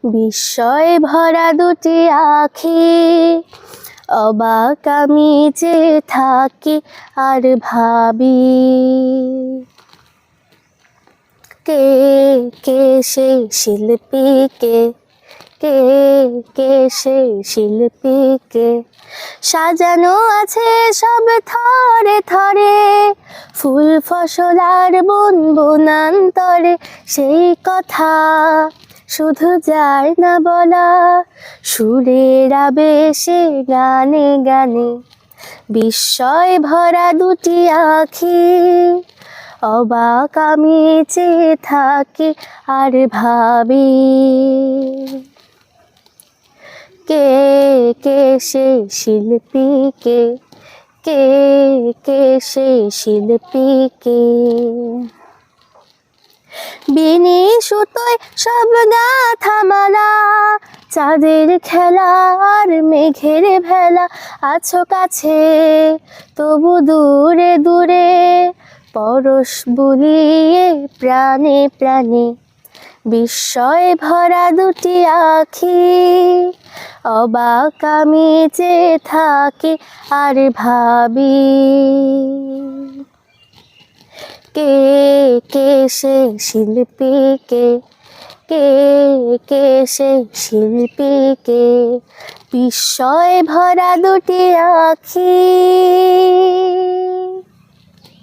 বিস্ময় ভরা দুটি আখি, অবাক আমি চেয়ে থাকি আর ভাবি, কে কে সেই শিল্পী, কে কে কে সেই শিল্পী, কে সাজানো আছে সব থরে থরে, ফুল ফসল আর বুনবুনান্তরে, সেই কথা শুধু যায় না বলা, সুরের আবেশে গানে গানে। বিস্ময় ভরা দুটি আখি, অবাক আমি চেয়ে থাকি আর ভাবি, কে কে সেই শিল্পী, কে কে কে সেই শিল্পী, কে বিনি সুতোয় সব গাথা মালা, চাঁদের খেলা আর মেঘের ভেলা, আছো কাছে তবু দূরে দূরে, পরশ বুলিয়ে প্রাণে প্রাণে। বিস্ময় ভরা দুটি আখি, অবাক আমি চেয়ে থাকি আর ভাবি, কে কে সেই শিল্পী, কে কে কে সেই শিল্পী, কে বিস্ময় ভরা দুটি আখি।